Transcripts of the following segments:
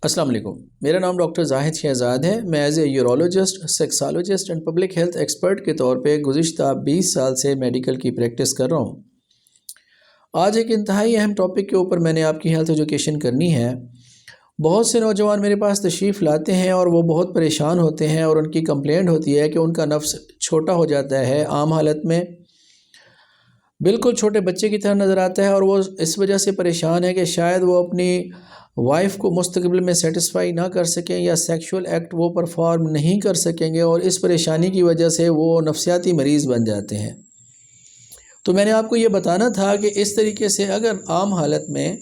السلام علیکم، میرا نام ڈاکٹر زاہد شہزاد ہے۔ میں as a urologist, sexologist and public health expert کے طور پہ گزشتہ 20 سال سے میڈیکل کی پریکٹس کر رہا ہوں۔ آج ایک انتہائی اہم ٹاپک کے اوپر میں نے آپ کی ہیلتھ ایجوکیشن کرنی ہے۔ بہت سے نوجوان میرے پاس تشریف لاتے ہیں اور وہ بہت پریشان ہوتے ہیں اور ان کی کمپلینٹ ہوتی ہے کہ ان کا نفس چھوٹا ہو جاتا ہے، عام حالت میں بالکل چھوٹے بچے کی طرح نظر آتا ہے، اور وہ اس وجہ سے پریشان ہے کہ شاید وہ اپنی وائف کو مستقبل میں سیٹسفائی نہ کر سکیں یا سیکشول ایکٹ وہ پرفارم نہیں کر سکیں گے، اور اس پریشانی کی وجہ سے وہ نفسیاتی مریض بن جاتے ہیں۔ تو میں نے آپ کو یہ بتانا تھا کہ اس طریقے سے اگر عام حالت میں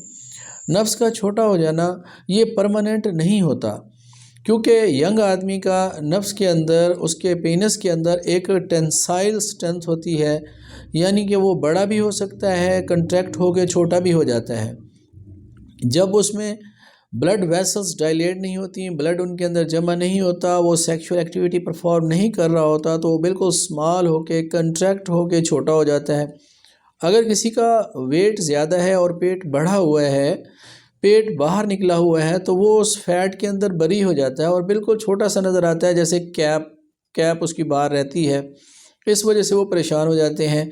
نفس کا چھوٹا ہو جانا یہ پرماننٹ نہیں ہوتا، کیونکہ ینگ آدمی کا نفس کے اندر، اس کے پینس کے اندر ایک ٹینسائل سٹرینتھ ہوتی ہے، یعنی کہ وہ بڑا بھی ہو سکتا ہے، کنٹریکٹ ہو کے چھوٹا بھی ہو جاتا ہے۔ جب اس میں بلڈ ویسلز ڈائلیٹ نہیں ہوتی ہیں، بلڈ ان کے اندر جمع نہیں ہوتا، وہ سیکشول ایکٹیویٹی پرفارم نہیں کر رہا ہوتا، تو وہ بالکل سمال ہو کے، کنٹریکٹ ہو کے چھوٹا ہو جاتا ہے۔ اگر کسی کا ویٹ زیادہ ہے اور پیٹ بڑھا ہوا ہے، پیٹ باہر نکلا ہوا ہے، تو وہ اس فیٹ کے اندر بری ہو جاتا ہے اور بالکل چھوٹا سا نظر آتا ہے، جیسے کیپ اس کی باہر رہتی ہے۔ اس وجہ سے وہ پریشان ہو جاتے ہیں۔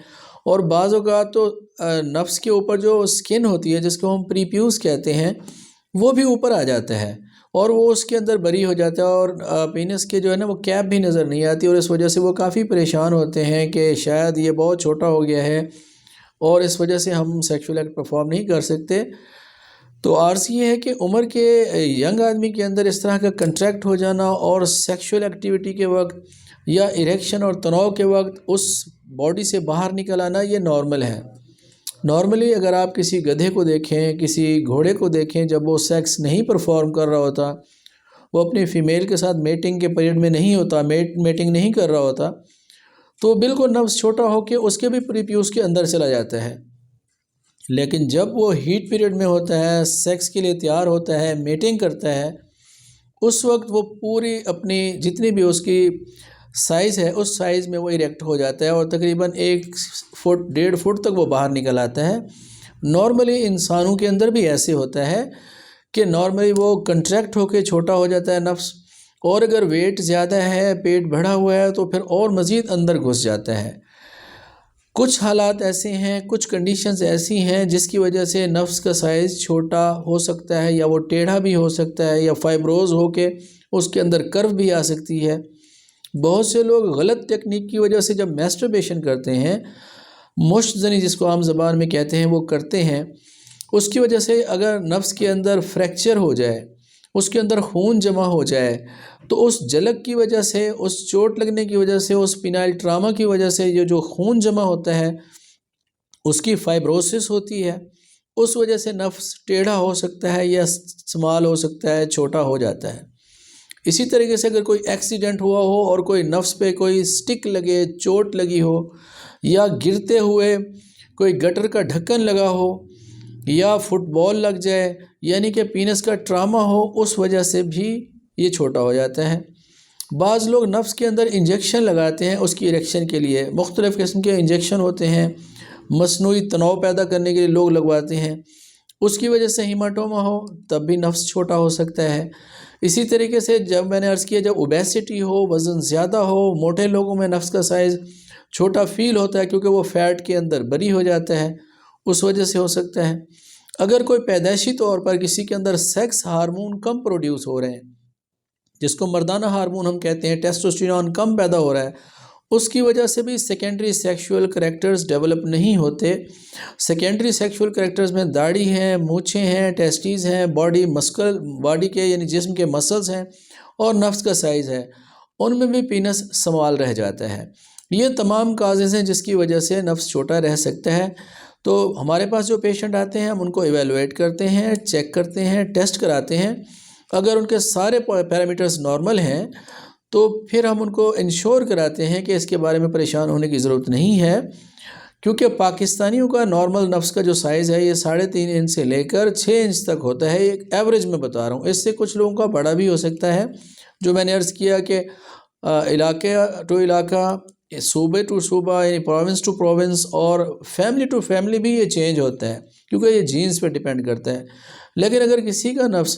اور بعض اوقات تو نفس کے اوپر جو سکن ہوتی ہے، جس کو ہم پریپیوس کہتے ہیں، وہ بھی اوپر آ جاتا ہے اور وہ اس کے اندر بری ہو جاتا ہے، اور پینس کے جو ہے نا وہ کیپ بھی نظر نہیں آتی، اور اس وجہ سے وہ کافی پریشان ہوتے ہیں کہ شاید یہ بہت چھوٹا ہو گیا ہے اور اس وجہ سے ہم سیکشول ایکٹ پرفارم نہیں کر سکتے۔ تو عرض یہ ہے کہ عمر کے ینگ آدمی کے اندر اس طرح کا کنٹریکٹ ہو جانا اور سیکشول ایکٹیویٹی کے وقت یا اریکشن اور تناؤ کے وقت اس باڈی سے باہر نکل آنا یہ نارمل ہے۔ نارملی اگر آپ کسی گدھے کو دیکھیں، کسی گھوڑے کو دیکھیں، جب وہ سیکس نہیں پرفارم کر رہا ہوتا، وہ اپنی فیمیل کے ساتھ میٹنگ کے پیریڈ میں نہیں ہوتا، میٹنگ نہیں کر رہا ہوتا، تو بالکل نفس چھوٹا ہو کے اس کے بھی پریپیوس کے اندر چلا جاتا ہے۔ لیکن جب وہ ہیٹ پیریڈ میں ہوتا ہے، سیکس کے لیے تیار ہوتا ہے، میٹنگ کرتا ہے، اس وقت وہ پوری اپنی جتنی بھی اس کی سائز ہے، اس سائز میں وہ اریکٹ ہو جاتا ہے اور تقریباً 1 فٹ 1.5 فٹ تک وہ باہر نکل آتا ہے۔ نارملی انسانوں کے اندر بھی ایسے ہوتا ہے کہ نارملی وہ کنٹریکٹ ہو کے چھوٹا ہو جاتا ہے نفس، اور اگر ویٹ زیادہ ہے، پیٹ بڑھا ہوا ہے، تو پھر اور مزید اندر گھس جاتا ہے۔ کچھ حالات ایسے ہیں، کچھ کنڈیشنز ایسی ہیں جس کی وجہ سے نفس کا سائز چھوٹا ہو سکتا ہے، یا وہ ٹیڑھا بھی ہو سکتا ہے، یا فائبروز ہو کے اس کے اندر کرو بھی آ سکتی ہے۔ بہت سے لوگ غلط ٹیکنیک کی وجہ سے جب میسٹربیشن کرتے ہیں، مشت زنی جس کو عام زبان میں کہتے ہیں، وہ کرتے ہیں، اس کی وجہ سے اگر نفس کے اندر فریکچر ہو جائے، اس کے اندر خون جمع ہو جائے، تو اس جلک کی وجہ سے، اس چوٹ لگنے کی وجہ سے، اس پینائل ٹراما کی وجہ سے یہ جو خون جمع ہوتا ہے اس کی فائبروسس ہوتی ہے، اس وجہ سے نفس ٹیڑھا ہو سکتا ہے یا سمال ہو سکتا ہے، چھوٹا ہو جاتا ہے۔ اسی طریقے سے اگر کوئی ایکسیڈنٹ ہوا ہو اور کوئی نفس پہ کوئی سٹک لگے، چوٹ لگی ہو، یا گرتے ہوئے کوئی گٹر کا ڈھکن لگا ہو، یا فٹ بال لگ جائے، یعنی کہ پینس کا ٹراما ہو، اس وجہ سے بھی یہ چھوٹا ہو جاتا ہے۔ بعض لوگ نفس کے اندر انجیکشن لگاتے ہیں اس کی اریکشن کے لیے، مختلف قسم کے انجیکشن ہوتے ہیں، مصنوعی تناؤ پیدا کرنے کے لیے لوگ لگواتے ہیں، اس کی وجہ سے ہیماٹوما ہو تب بھی نفس چھوٹا ہو سکتا ہے۔ اسی طریقے سے جب میں نے عرض کیا، جب اوبیسٹی ہو، وزن زیادہ ہو، موٹے لوگوں میں نفس کا سائز چھوٹا فیل ہوتا ہے کیونکہ وہ فیٹ کے اندر بری ہو جاتا ہے، اس وجہ سے ہو سکتا ہے۔ اگر کوئی پیدائشی طور پر کسی کے اندر سیکس ہارمون کم پروڈیوس ہو رہے ہیں، جس کو مردانہ ہارمون ہم کہتے ہیں، ٹیسٹوسٹیرون کم پیدا ہو رہا ہے، اس کی وجہ سے بھی سیکنڈری سیکشول کریکٹرز ڈیولپ نہیں ہوتے۔ سیکنڈری سیکشول کریکٹرز میں داڑھی ہیں، مونچھیں ہیں، ٹیسٹیز ہیں، باڈی کے یعنی جسم کے مسلز ہیں، اور نفس کا سائز ہے، ان میں بھی پینس سمال رہ جاتا ہے۔ یہ تمام کازز ہیں جس کی وجہ سے نفس چھوٹا رہ سکتا ہے۔ تو ہمارے پاس جو پیشنٹ آتے ہیں، ہم ان کو ایویلویٹ کرتے ہیں، چیک کرتے ہیں، ٹیسٹ کراتے ہیں۔ اگر ان کے سارے پیرامیٹرز نارمل ہیں تو پھر ہم ان کو انشور کراتے ہیں کہ اس کے بارے میں پریشان ہونے کی ضرورت نہیں ہے، کیونکہ پاکستانیوں کا نارمل نفس کا جو سائز ہے یہ 3.5 انچ سے لے کر 6 انچ تک ہوتا ہے، ایک ایوریج میں بتا رہا ہوں۔ اس سے کچھ لوگوں کا بڑا بھی ہو سکتا ہے، جو میں نے عرض کیا کہ علاقے ٹو علاقہ، صوبے ٹو صوبہ، یعنی پروونس ٹو پروونس، اور فیملی ٹو فیملی بھی یہ چینج ہوتا ہے، کیونکہ یہ جینز پہ ڈیپینڈ کرتا ہے۔ لیکن اگر کسی کا نفس